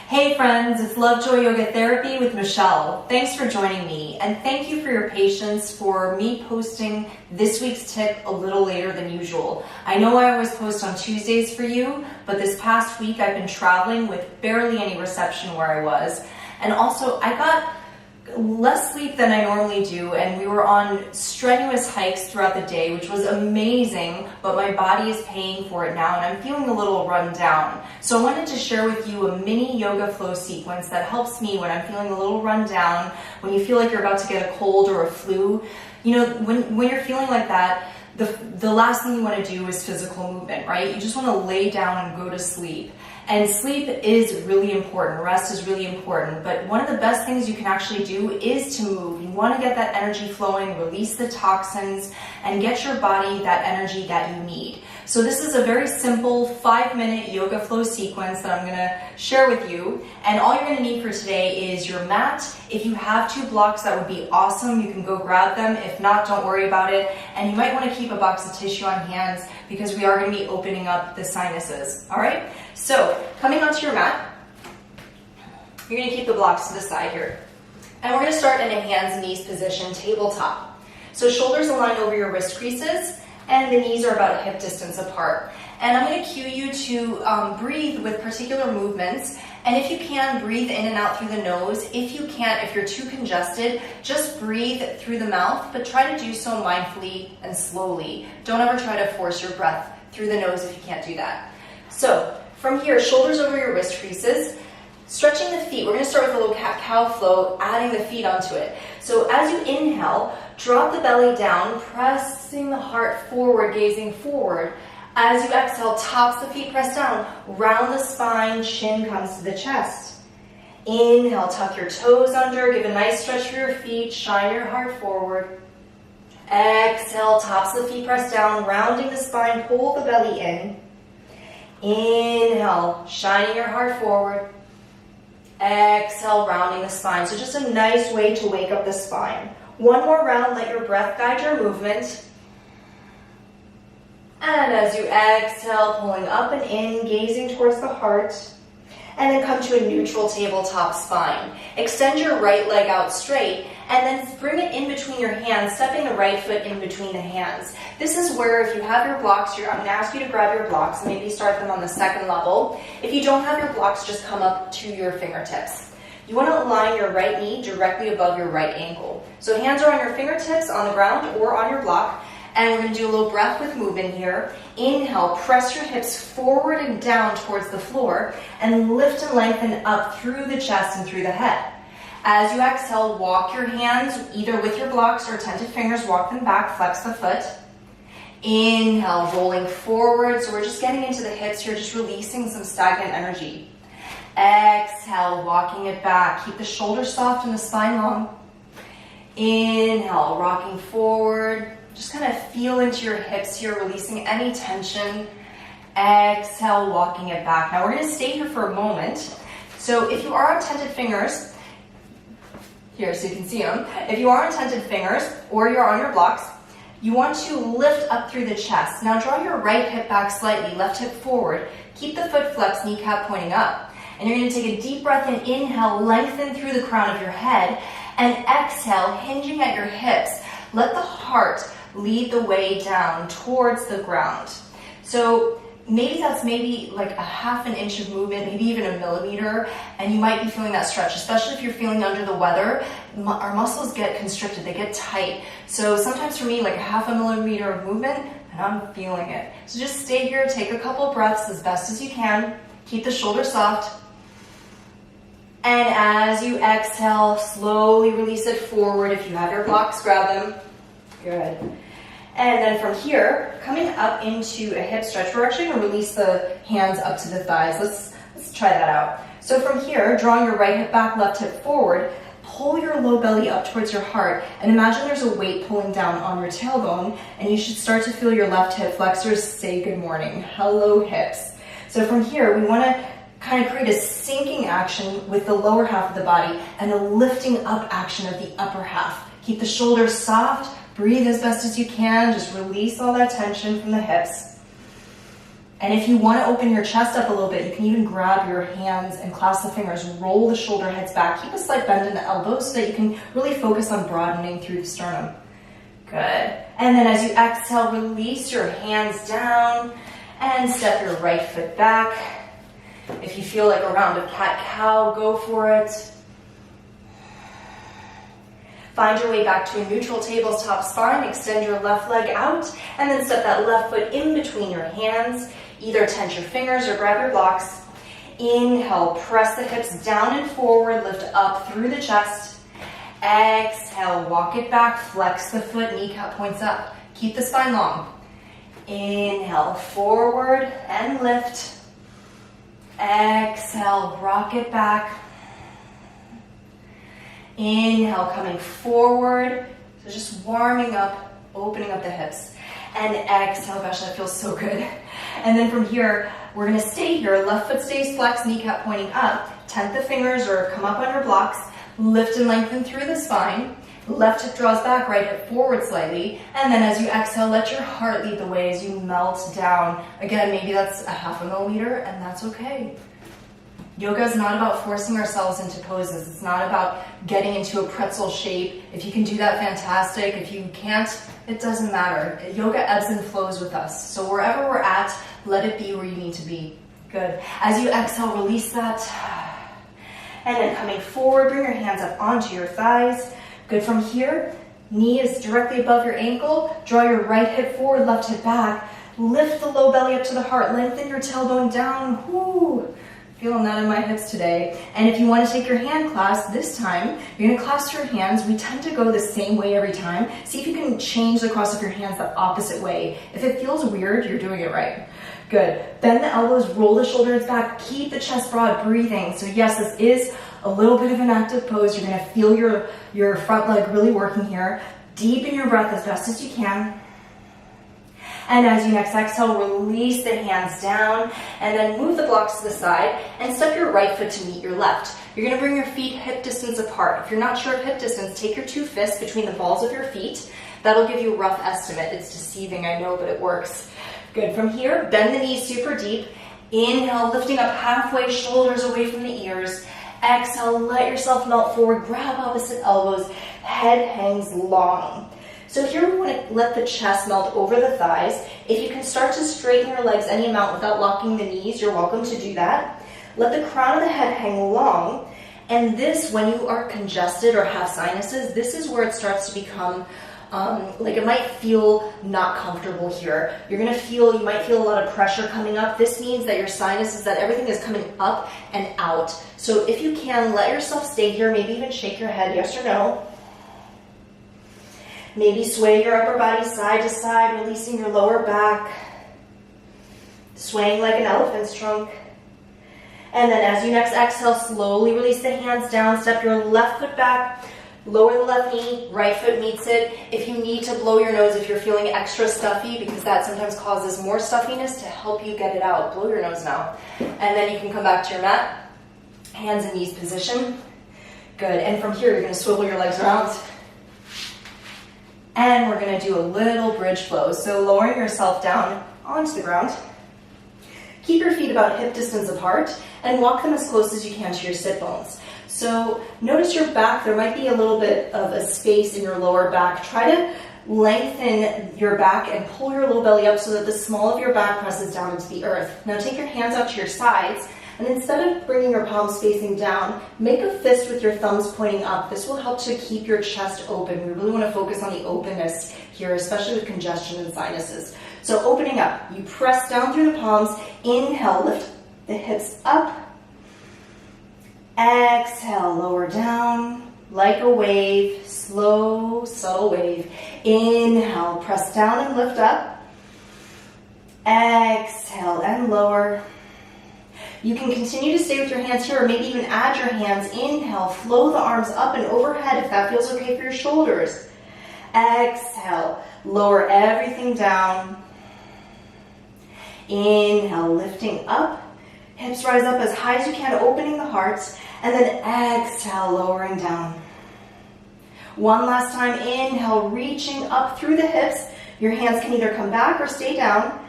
Hey friends, it's Love Joy Yoga Therapy with Michelle. Thanks for joining me, and thank you for your patience for me posting this week's tip a little later than usual. I know I always post on Tuesdays for you, but this past week I've been traveling with barely any reception where I was, and also I got less sleep than I normally do, and we were on strenuous hikes throughout the day, which was amazing, but my body is paying for it now and I'm feeling a little run down. So I wanted to share with you a mini yoga flow sequence that helps me when I'm feeling a little run down, when you feel like you're about to get a cold or a flu. You know, when you're feeling like that, the last thing you want to do is physical movement, right? You just want to lay down and go to sleep. And sleep is really important, rest is really important, but one of the best things you can actually do is to move. You want to get that energy flowing, release the toxins, and get your body that energy that you need. So this is a very simple 5-minute yoga flow sequence that I'm going to share with you. And all you're going to need for today is your mat. If you have 2 blocks, that would be awesome. You can go grab them. If not, don't worry about it. And you might want to keep a box of tissue on hand because we are going to be opening up the sinuses. All right? So coming onto your mat, you're going to keep the blocks to the side here. And we're going to start in a hands and knees position, tabletop. So shoulders align over your wrist creases, and the knees are about hip distance apart. And I'm going to cue you to breathe with particular movements. And if you can, breathe in and out through the nose. If you can't, if you're too congested, just breathe through the mouth, but try to do so mindfully and slowly. Don't ever try to force your breath through the nose if you can't do that. So from here, shoulders over your wrist creases, stretching the feet. We're going to start with a little cat-cow flow, adding the feet onto it. So as you inhale, drop the belly down, pressing the heart forward, gazing forward. As you exhale, tops the feet press down, round the spine, chin comes to the chest. Inhale, tuck your toes under, give a nice stretch for your feet, shine your heart forward. Exhale, tops the feet press down, rounding the spine, pull the belly in. Inhale, shining your heart forward. Exhale, rounding the spine. So just a nice way to wake up the spine. One more round, let your breath guide your movement. And as you exhale, pulling up and in, gazing towards the heart. And then come to a neutral tabletop spine. Extend your right leg out straight, and then bring it in between your hands, stepping the right foot in between the hands. This is where, if you have your blocks, I'm going to ask you to grab your blocks, maybe start them on the second level. If you don't have your blocks, just come up to your fingertips. You want to align your right knee directly above your right ankle. So hands are on your fingertips on the ground or on your block. And we're going to do a little breath with movement here. Inhale, press your hips forward and down towards the floor, and lift and lengthen up through the chest and through the head. As you exhale, walk your hands either with your blocks or tented fingers, walk them back, flex the foot. Inhale, rolling forward. So we're just getting into the hips here, just releasing some stagnant energy. Exhale, walking it back. Keep the shoulders soft and the spine long. Inhale, rocking forward. Just kind of feel into your hips here, releasing any tension. Exhale, walking it back. Now we're going to stay here for a moment. So if you are on tented fingers, here so you can see them. If you are on tented fingers or you're on your blocks, you want to lift up through the chest. Now draw your right hip back slightly, left hip forward. Keep the foot flexed, kneecap pointing up. And you're going to take a deep breath in. Inhale, lengthen through the crown of your head. And exhale, hinging at your hips. Let the heart lead the way down towards the ground. So that's like a half an inch of movement, maybe even a millimeter, and you might be feeling that stretch, especially if you're feeling under the weather. Our muscles get constricted, they get tight. So sometimes for me, like a half a millimeter of movement, and I'm feeling it. So just stay here, take a couple breaths as best as you can, keep the shoulders soft. And as you exhale, slowly release it forward. If you have your blocks, grab them. Good. And then from here, coming up into a hip stretch, we're actually going to release the hands up to the thighs. Let's try that out. So from here, drawing your right hip back, left hip forward, pull your low belly up towards your heart, and imagine there's a weight pulling down on your tailbone, and you should start to feel your left hip flexors say good morning. Hello, hips. So from here, we want to kind of create a sinking action with the lower half of the body and a lifting up action of the upper half. Keep the shoulders soft. Breathe as best as you can. Just release all that tension from the hips. And if you want to open your chest up a little bit, you can even grab your hands and clasp the fingers, roll the shoulder heads back, keep a slight bend in the elbows so that you can really focus on broadening through the sternum. Good. And then as you exhale, release your hands down and step your right foot back. If you feel like a round of cat-cow, go for it. Find your way back to a neutral tabletop spine. Extend your left leg out and then step that left foot in between your hands. Either tense your fingers or grab your blocks. Inhale, press the hips down and forward, lift up through the chest. Exhale, walk it back, flex the foot, kneecap points up. Keep the spine long. Inhale, forward and lift. Exhale, rock it back. Inhale, coming forward. So just warming up, opening up the hips. And exhale, gosh, that feels so good. And then from here, we're gonna stay here. Left foot stays flexed, kneecap pointing up. Tent the fingers or come up on your blocks. Lift and lengthen through the spine. Left hip draws back, right hip forward slightly. And then as you exhale, let your heart lead the way as you melt down. Again, maybe that's a 0.5 millimeter, and that's okay. Yoga is not about forcing ourselves into poses. It's not about getting into a pretzel shape. If you can do that, fantastic. If you can't, it doesn't matter. Yoga ebbs and flows with us. So wherever we're at, let it be where you need to be. Good. As you exhale, release that. And then coming forward, bring your hands up onto your thighs. Good. From here, knee is directly above your ankle. Draw your right hip forward, left hip back. Lift the low belly up to the heart. Lengthen your tailbone down. Woo. Feeling that in my hips today. And if you want to take your hand clasp, this time, you're going to clasp your hands. We tend to go the same way every time. See if you can change the cross of your hands the opposite way. If it feels weird, you're doing it right. Good. Bend the elbows, roll the shoulders back, keep the chest broad, breathing. So yes, this is a little bit of an active pose. You're going to feel your front leg really working here. Deepen your breath as best as you can. And as you next exhale, release the hands down and then move the blocks to the side and step your right foot to meet your left. You're going to bring your feet hip distance apart. If you're not sure of hip distance, take your 2 fists between the balls of your feet. That'll give you a rough estimate. It's deceiving, I know, but it works. Good. From here, bend the knees super deep. Inhale, lifting up halfway, shoulders away from the ears. Exhale, let yourself melt forward, grab opposite elbows, head hangs long. So here we want to let the chest melt over the thighs. If you can start to straighten your legs any amount without locking the knees, you're welcome to do that. Let the crown of the head hang long. And this, when you are congested or have sinuses, this is where it starts to become like it might feel not comfortable here. You might feel a lot of pressure coming up. This means that your sinuses, that everything is coming up and out. So if you can, let yourself stay here, maybe even shake your head, yes or no. Maybe sway your upper body side to side, releasing your lower back, swaying like an elephant's trunk. And then as you next exhale, slowly release the hands down, step your left foot back, lower the left knee, right foot meets it. If you need to blow your nose, if you're feeling extra stuffy, because that sometimes causes more stuffiness, to help you get it out, blow your nose now. And then you can come back to your mat, hands and knees position. Good. And from here, you're going to swivel your legs around. And we're going to do a little bridge flow. So lowering yourself down onto the ground. Keep your feet about hip distance apart and walk them as close as you can to your sit bones. So notice your back. There might be a little bit of a space in your lower back. Try to lengthen your back and pull your low belly up so that the small of your back presses down into the earth. Now take your hands out to your sides. And instead of bringing your palms facing down, make a fist with your thumbs pointing up. This will help to keep your chest open. We really want to focus on the openness here, especially with congestion and sinuses. So opening up, you press down through the palms. Inhale, lift the hips up. Exhale, lower down like a wave, slow, subtle wave. Inhale, press down and lift up. Exhale and lower. You can continue to stay with your hands here or maybe even add your hands. Inhale, flow the arms up and overhead if that feels okay for your shoulders. Exhale, lower everything down. Inhale, lifting up. Hips rise up as high as you can, opening the heart. And then exhale, lowering down. One last time, inhale, reaching up through the hips. Your hands can either come back or stay down.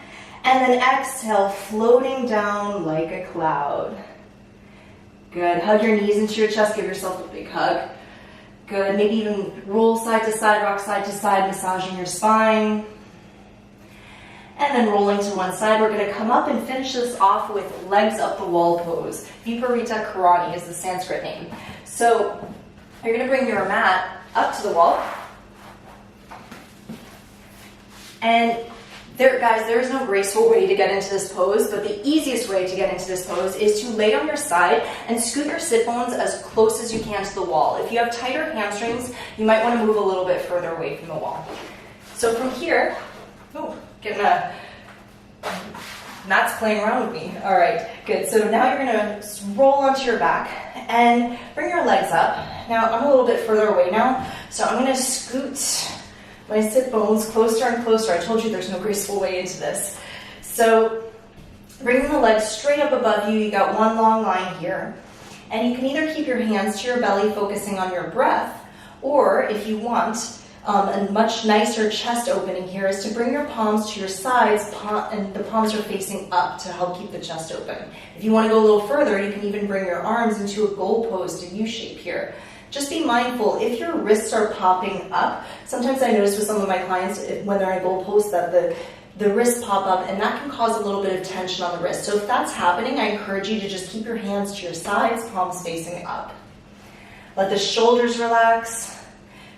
And then exhale, floating down like a cloud. Good. Hug your knees into your chest. Give yourself a big hug. Good. Maybe even roll side to side, rock side to side, massaging your spine. And then rolling to one side. We're going to come up and finish this off with legs up the wall pose. Viparita Karani is the Sanskrit name. So you're going to bring your mat up to the wall. And there is no graceful way to get into this pose, but the easiest way to get into this pose is to lay on your side and scoot your sit bones as close as you can to the wall. If you have tighter hamstrings, you might want to move a little bit further away from the wall. So from here, Matt's playing around with me. All right, good. So now you're going to roll onto your back and bring your legs up. Now I'm a little bit further away now, so I'm going to scoot my sit bones closer and closer. I told you there's no graceful way into this. So bringing the legs straight up above you, you got one long line here. And you can either keep your hands to your belly focusing on your breath, or if you want, a much nicer chest opening here is to bring your palms to your sides and the palms are facing up to help keep the chest open. If you want to go a little further, you can even bring your arms into a goal pose to U shape here. Just be mindful, if your wrists are popping up, sometimes I notice with some of my clients when they're in a goal pose that the wrists pop up and that can cause a little bit of tension on the wrist. So if that's happening, I encourage you to just keep your hands to your sides, palms facing up. Let the shoulders relax.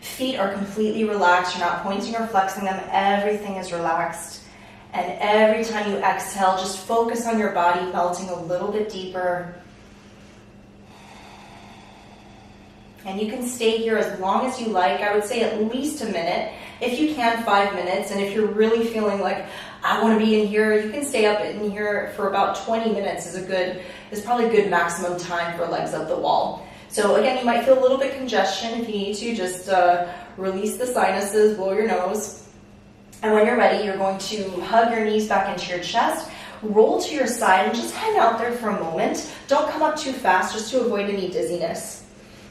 Feet are completely relaxed. You're not pointing or flexing them. Everything is relaxed. And every time you exhale, just focus on your body melting a little bit deeper. And you can stay here as long as you like. I would say at least a minute. If you can, 5 minutes. And if you're really feeling like, I want to be in here, you can stay up in here for about 20 minutes is probably a good maximum time for legs up the wall. So again, you might feel a little bit congestion. If you need to, just release the sinuses, blow your nose. And when you're ready, you're going to hug your knees back into your chest, roll to your side, and just hang out there for a moment. Don't come up too fast, just to avoid any dizziness.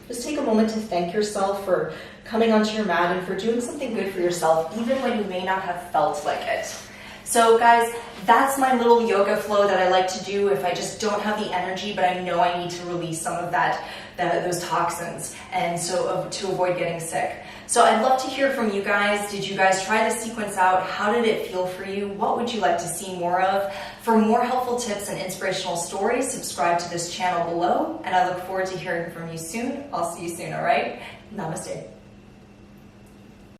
Just take a moment to thank yourself for coming onto your mat and for doing something good for yourself, even when you may not have felt like it. So guys, that's my little yoga flow that I like to do if I just don't have the energy, but I know I need to release some of those toxins, and so to avoid getting sick. So I'd love to hear from you guys. Did you guys try the sequence out? How did it feel for you? What would you like to see more of? For more helpful tips and inspirational stories, subscribe to this channel below, and I look forward to hearing from you soon. I'll see you soon, all right? Namaste.